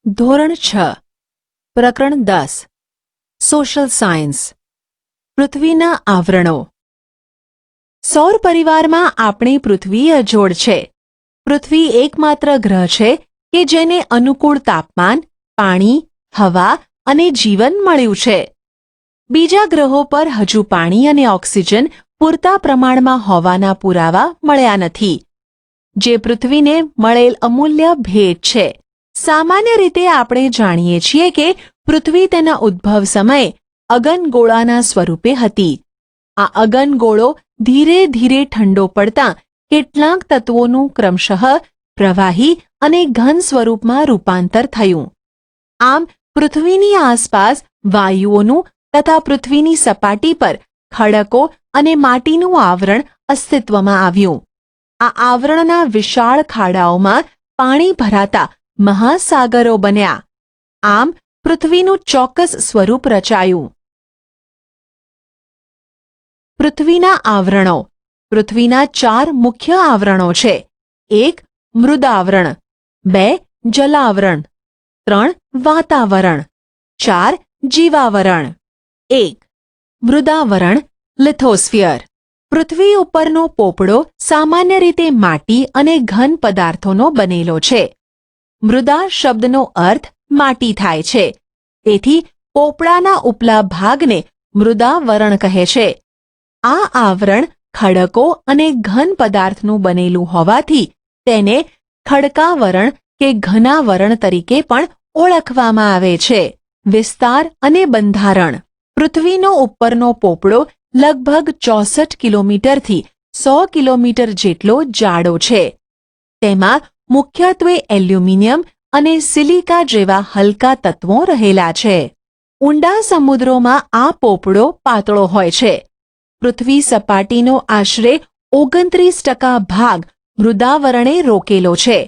ધોરણ 6 પ્રકરણ 10 social science પૃથ્વીના આવરણો સૌર પરિવારમાં આપણી પૃથ્વી અજોડ છે. પૃથ્વી એકમાત્ર ગ્રહ છે કે જેને અનુકૂળ તાપમાન, પાણી, હવા અને જીવન મળ્યું છે. બીજા ગ્રહો પર હજુ પાણી અને ઓક્સિજન પૂરતા પ્રમાણમાં હોવાના પુરાવા મળ્યા નથી, જે પૃથ્વીને મળેલ અમૂલ્ય ભેટ છે. સામાન્ય રીતે આપણે જાણીએ છીએ કે પૃથ્વી તેના ઉદ્ભવ સમયે અગનગોળાના સ્વરૂપે હતી. આ અગનગોળો ધીરે ધીરે ઠંડો પડતાં કેટલાક તત્વોનું ક્રમશઃ પ્રવાહી અને ઘન સ્વરૂપમાં રૂપાંતર થયું. આમ પૃથ્વીની આસપાસ વાયુઓનું તથા પૃથ્વીની સપાટી પર ખડકો અને માટીનું આવરણ અસ્તિત્વમાં આવ્યું. આ આવરણના વિશાળ ખાડાઓમાં પાણી ભરાતા મહાસાગરો બન્યા. આમ પૃથ્વીનું ચોક્કસ સ્વરૂપ રચાયું. પૃથ્વીના આવરણો. પૃથ્વીના 4 મુખ્ય આવરણો છે. 1. મૃદાવરણ, 2. જલાવરણ, 3. વાતાવરણ, 4. જીવાવરણ. 1. મૃદાવરણ લિથોસ્ફિયર. પૃથ્વી ઉપરનો પોપડો સામાન્ય રીતે માટી અને ઘન પદાર્થોનો બનેલો છે. મૃદા શબ્દનો અર્થ માટી થાય છે, તેથી પોપડાના ઉપલા ભાગને મૃદાવરણ કહે છે. આ આવરણ ખડકો અને ઘન પદાર્થનું બનેલું હોવાથી તેને ખડકાવરણ કે ઘનાવરણ તરીકે પણ ઓળખવામાં આવે છે. વિસ્તાર અને બંધારણ. પૃથ્વીનો ઉપરનો પોપડો લગભગ 64 કિલોમીટરથી 100 કિલોમીટર જેટલો જાડો છે. તેમાં મુખ્યત્વે એલ્યુમિનિયમ અને સિલિકા જેવા હલકા તત્વો રહેલા છે. ઊંડા સમુદ્રોમાં આ પોપડો પાતળો હોય છે. પૃથ્વી સપાટીનો આશરે 29% ભાગ મૃદાવરણે રોકેલો છે.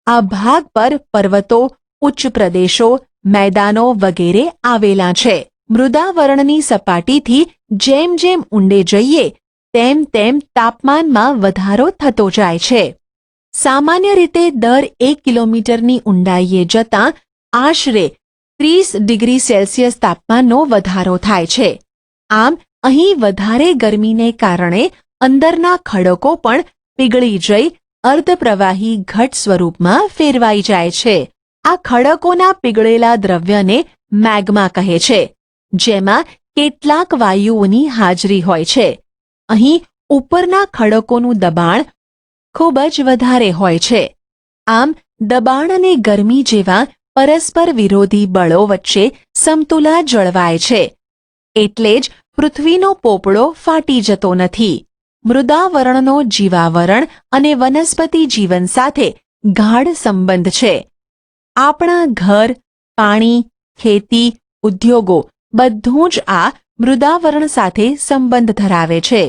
આ ભાગ પર પર્વતો, ઉચ્ચ પ્રદેશો, મેદાનો વગેરે આવેલા છે. મૃદાવરણની સપાટીથી જેમ જેમ ઊંડે જઈએ તેમ તેમ તાપમાનમાં વધારો થતો જાય છે. સામાન્ય રીતે દર 1 કિલોમીટરની ઊંડાઈએ જતાં આશરે 30 ડિગ્રી સેલ્સિયસ તાપમાનનો વધારો થાય છે. આમ અહીં વધારે ગરમીને કારણે અંદરના ખડકો પણ પીગળી જઈ અર્ધપ્રવાહી ઘટ સ્વરૂપમાં ફેરવાઈ જાય છે. આ ખડકોના પીગળેલા દ્રવ્યને મેગ્મા કહે છે, જેમાં કેટલાક વાયુઓની હાજરી હોય છે. અહીં ઉપરના ખડકોનું દબાણ ખૂબ જ વધારે હોય છે. આમ દબાણ અને ગરમી જેવા પરસ્પર વિરોધી બળો વચ્ચે સમતુલા જળવાય છે. એટલે જ પૃથ્વીનો પોપડો ફાટી જતો નથી. મૃદાવરણનો જીવાવરણ અને વનસ્પતિ જીવન સાથે ગાઢ સંબંધ છે. આપણા ઘર, પાણી, ખેતી, ઉદ્યોગો બધું જ આ મૃદાવરણ સાથે સંબંધ ધરાવે છે.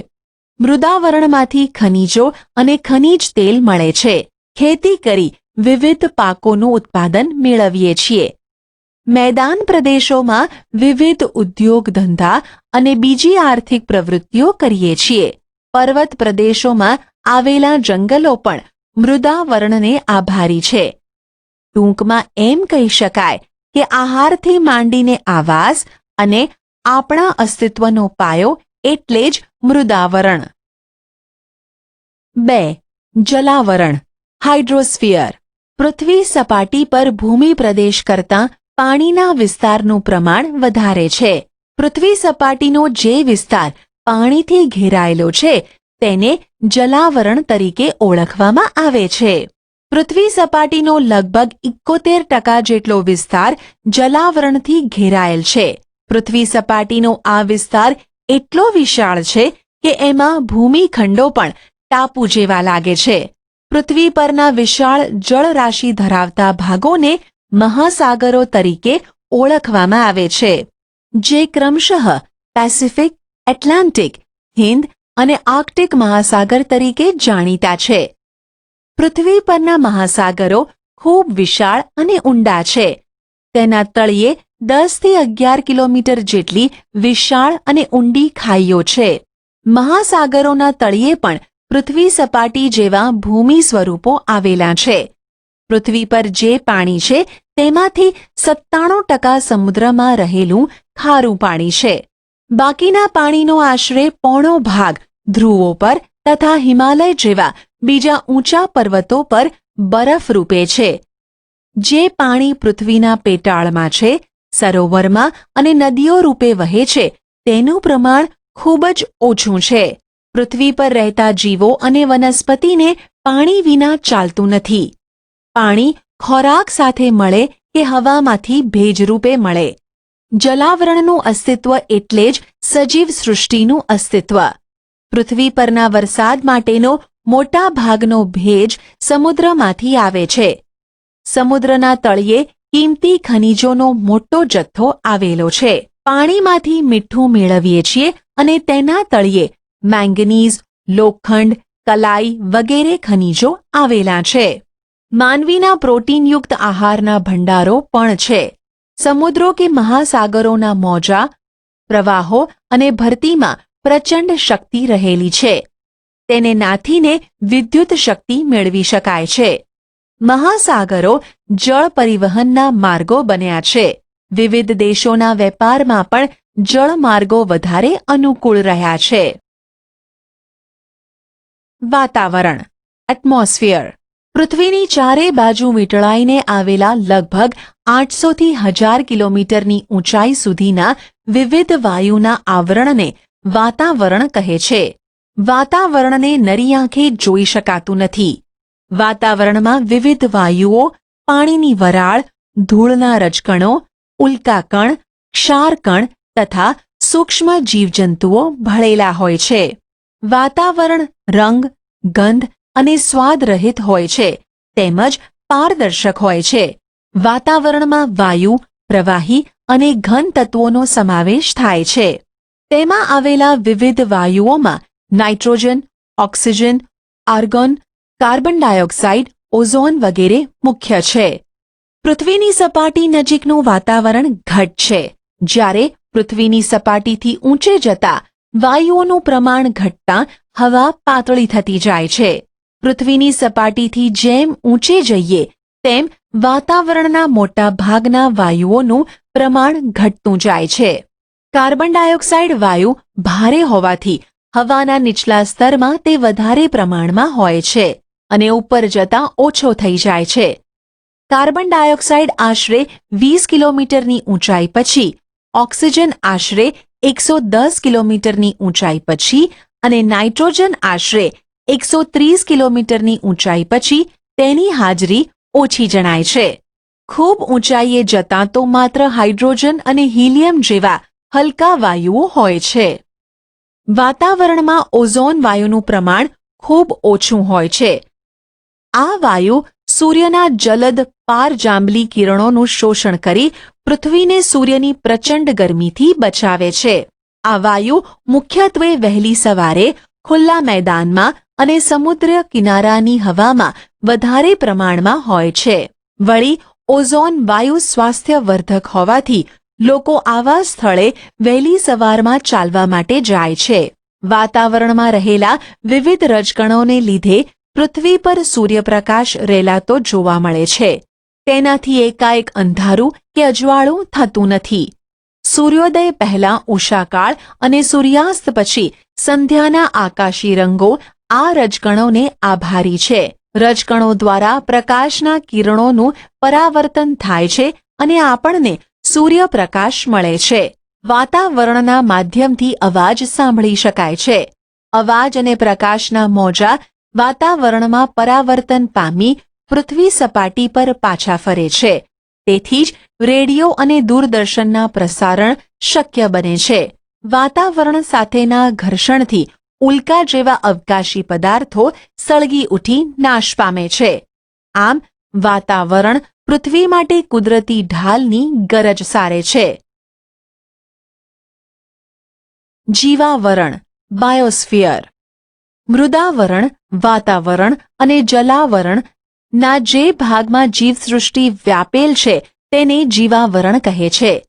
મૃદાવરણમાંથી ખનિજો અને ખનિજ તેલ મળે છે. ખેતી કરી વિવિધ પાકોનું ઉત્પાદન મેળવીએ છીએ. મેદાન પ્રદેશોમાં વિવિધ ઉદ્યોગ ધંધા અને બીજી આર્થિક પ્રવૃત્તિઓ કરીએ છીએ. પર્વત પ્રદેશોમાં આવેલા જંગલો પણ મૃદાવરણને આભારી છે. ટૂંકમાં એમ કહી શકાય કે આહારથી માંડીને આવાસ અને આપણા અસ્તિત્વનો પાયો એટલે જ મૃદાવરણ. 2. જલાવરણ હાઇડ્રોસ્ફિયર. પૃથ્વી સપાટી પર ભૂમિ પ્રદેશ કરતાં પાણીના વિસ્તારનું પ્રમાણ વધારે છે. પૃથ્વી સપાટીનો જે વિસ્તાર પાણીથી ઘેરાયેલો છે તેને જલાવરણ તરીકે ઓળખવામાં આવે છે. પૃથ્વી સપાટીનો લગભગ 71% જેટલો વિસ્તાર જલાવરણથી ઘેરાયેલ છે. પૃથ્વી સપાટીનો આ વિસ્તાર એટલો વિશાળ છે કે એમાં ભૂમિખંડો પણ ટાપુ જેવા લાગે છે. પૃથ્વી પરના વિશાળ જળરાશિ ધરાવતા ભાગોને મહાસાગરો તરીકે ઓળખવામાં આવે છે, જે ક્રમશઃ પેસિફિક, એટલાન્ટિક, હિંદ અને આર્કટિક મહાસાગર તરીકે જાણીતા છે. પૃથ્વી પરના મહાસાગરો ખૂબ વિશાળ અને ઊંડા છે. તેના તળિયે 10 થી 11 કિલોમીટર જેટલી વિશાળ અને ઊંડી ખાઈઓ છે. મહાસાગરોના તળિયે પણ પૃથ્વી સપાટી જેવા ભૂમિ સ્વરૂપો આવેલા છે. પૃથ્વી પર જે પાણી છે તેમાંથી 97% સમુદ્રમાં રહેલું ખારું પાણી છે. બાકીના પાણીનો આશરે પોણો ભાગ ધ્રુવો પર તથા હિમાલય જેવા બીજા ઊંચા પર્વતો પર બરફ રૂપે છે. જે પાણી પૃથ્વીના પેટાળમાં છે, સરોવરમાં અને નદીઓ રૂપે વહે છે, તેનું પ્રમાણ ખૂબ જ ઓછું છે. પૃથ્વી પર રહેતા જીવો અને વનસ્પતિને પાણી વિના ચાલતું નથી. પાણી ખોરાક સાથે મળે કે હવામાંથી ભેજરૂપે મળે. જલાવરણનું અસ્તિત્વ એટલે જ સજીવ સૃષ્ટિનું અસ્તિત્વ. પૃથ્વી પરના વરસાદ માટેનો મોટા ભાગનો ભેજ સમુદ્રમાંથી આવે છે. સમુદ્રના તળિયે કિંમતી ખનિજોનો મોટો જથ્થો આવેલો છે. પાણીમાંથી મીઠું મેળવીએ છીએ અને તેના તળિયે મેંગનીઝ, લોખંડ, કલાઈ વગેરે ખનિજો આવેલા છે. માનવીના પ્રોટીનયુક્ત આહારના ભંડારો પણ છે. સમુદ્રો કે મહાસાગરોના મોજા, પ્રવાહો અને ભરતીમાં પ્રચંડ શક્તિ રહેલી છે. તેને નાથીને વિદ્યુત શક્તિ મેળવી શકાય છે. મહાસાગરો જળ પરિવહનના માર્ગો બન્યા છે. વિવિધ દેશોના વેપારમાં પણ જળમાર્ગો વધારે અનુકૂળ રહ્યા છે. વાતાવરણ એટમોસ્ફિયર. પૃથ્વીની ચારે બાજુ વીંટળાઈને આવેલા લગભગ 800 થી 1000 કિલોમીટરની ઊંચાઈ સુધીના વિવિધ વાયુના આવરણને વાતાવરણ કહે છે. વાતાવરણને નરી આંખે જોઈ શકાતું નથી. વાતાવરણમાં વિવિધ વાયુઓ, પાણીની વરાળ, ધૂળના રજકણો, ઉલ્કાકણ, ક્ષારકણ તથા સૂક્ષ્મ જીવજંતુઓ ભળેલા હોય છે. વાતાવરણ રંગ, ગંધ અને સ્વાદ રહિત હોય છે તેમજ પારદર્શક હોય છે. વાતાવરણમાં વાયુ, પ્રવાહી અને ઘન તત્વોનો સમાવેશ થાય છે. તેમાં આવેલા વિવિધ વાયુઓમાં nitrogen, oxygen, argon, carbon dioxide, ozone વગેરે મુખ્ય છે. પૃથ્વીની સપાટી નજીકનું વાતાવરણ ઘટ છે, જ્યારે પૃથ્વીની સપાટીથી ઊંચે જતા વાયુઓનું પ્રમાણ ઘટતા હવા પાતળી થતી જાય છે. પૃથ્વીની સપાટીથી જેમ ઊંચે જઈએ તેમ વાતાવરણના મોટા ભાગના વાયુઓનું પ્રમાણ ઘટતું જાય છે. કાર્બન ડાયોક્સાઇડ વાયુ ભારે હોવાથી હવાના નીચલા સ્તરમાં તે વધારે પ્રમાણમાં હોય છે અને ઉપર જતાં ઓછો થઈ જાય છે. કાર્બન ડાયોક્સાઇડ આશરે 20 કિલોમીટરની ઊંચાઈ પછી, ઓક્સિજન આશરે 110 કિલોમીટરની ઊંચાઈ પછી અને નાઇટ્રોજન આશરે 130 કિલોમીટરની ઊંચાઈ પછી તેની હાજરી ઓછી જણાય છે. ખૂબ ઊંચાઈએ જતાં તો માત્ર હાઇડ્રોજન અને હિલિયમ જેવા હલકા વાયુઓ હોય છે. વાતાવરણમાં ઓઝોન વાયુનું પ્રમાણ ખૂબ ઓછું હોય છે. આ વાયુ સૂર્યના જલદ પારજાંબલી કિરણોનું શોષણ કરી પૃથ્વીને સૂર્યની પ્રચંડ ગરમીથી બચાવે છે. આ વાયુ મુખ્યત્વે વહેલી સવારે ખુલ્લા મેદાનમાં અને સમુદ્ર કિનારાની હવામાં વધારે પ્રમાણમાં હોય છે. વળી ઓઝોન વાયુ સ્વાસ્થ્યવર્ધક હોવાથી લોકો આવા સ્થળે વહેલી સવારમાં ચાલવા માટે જાય છે. વાતાવરણમાં રહેલા વિવિધ રજકણોને લીધે પૃથ્વી પર સૂર્યપ્રકાશ રેલાતો જોવા મળે છે. તેનાથી એકાએક અંધારું કે અજવાળું થતું નથી. સૂર્યોદય પહેલાં ઉષાકાળ અને સૂર્યાસ્ત પછી સંધ્યાના આકાશી રંગો આ રજકણોને આભારી છે. રજકણો દ્વારા પ્રકાશના કિરણોનું પરાવર્તન થાય છે અને આપણને સૂર્યપ્રકાશ મળે છે. વાતાવરણના માધ્યમથી અવાજ સાંભળી શકાય છે. અવાજ અને પ્રકાશના મોજા વાતાવરણમાં પરાવર્તન પામી પૃથ્વી સપાટી પર પાછા ફરે છે. તેથી જ રેડિયો અને દૂરદર્શનના પ્રસારણ શક્ય બને છે. વાતાવરણ સાથેના ઘર્ષણથી ઉલ્કા જેવા અવકાશી પદાર્થો સળગી ઉઠી નાશ પામે છે. આમ વાતાવરણ પૃથ્વી માટે કુદરતી ઢાલની ગરજ સારે છે. જીવાવરણ બાયોસ્ફિયર. મૃદાવરણ, વાતાવરણ અને જલાવરણ ના જે ભાગમાં જીવસૃષ્ટિ વ્યાપેલ છે તેને જીવાવરણ કહે છે.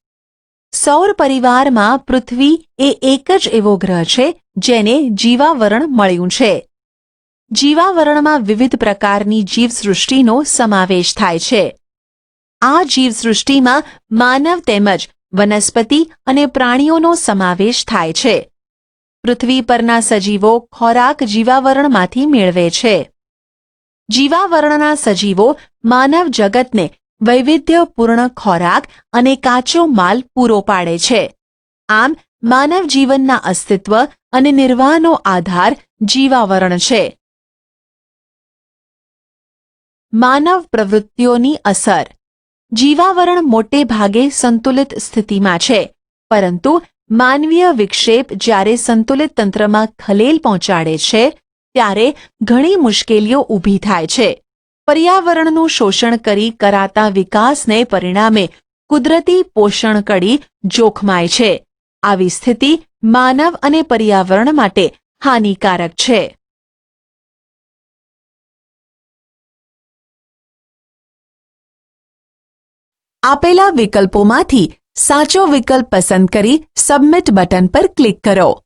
સૌર પરિવારમાં પૃથ્વી એ એક જ એવો ગ્રહ છે જેને જીવાવરણ મળ્યું છે. જીવાવરણમાં વિવિધ પ્રકારની જીવસૃષ્ટિનો સમાવેશ થાય છે. આ જીવસૃષ્ટિમાં માનવ તેમજ વનસ્પતિ અને પ્રાણીઓનો સમાવેશ થાય છે. પૃથ્વી પરના સજીવો ખોરાક જીવાવરણમાંથી મેળવે છે. જીવાવરણના સજીવો માનવ જગતને વૈવિધ્યપૂર્ણ ખોરાક અને કાચો માલ પૂરો પાડે છે. આમ માનવ જીવનના અસ્તિત્વ અને નિર્વાહનો આધાર જીવાવરણ છે. માનવ પ્રવૃત્તિઓની અસર. જીવાવરણ મોટે ભાગે સંતુલિત સ્થિતિમાં છે, પરંતુ માનવીય વિક્ષેપ જ્યારે સંતુલિત તંત્રમાં ખલેલ પહોંચાડે છે ત્યારે ઘણી મુશ્કેલીઓ ઊભી થાય છે. પર્યાવરણનું શોષણ કરી કરાતા વિકાસને પરિણામે કુદરતી પોષણ કડી જોખમાય છે. આવી સ્થિતિ માનવ અને પર્યાવરણ માટે હાનિકારક છે. આપેલા વિકલ્પોમાંથી સાચો વિકલ્પ પસંદ કરી સબમિટ બટન પર ક્લિક કરો.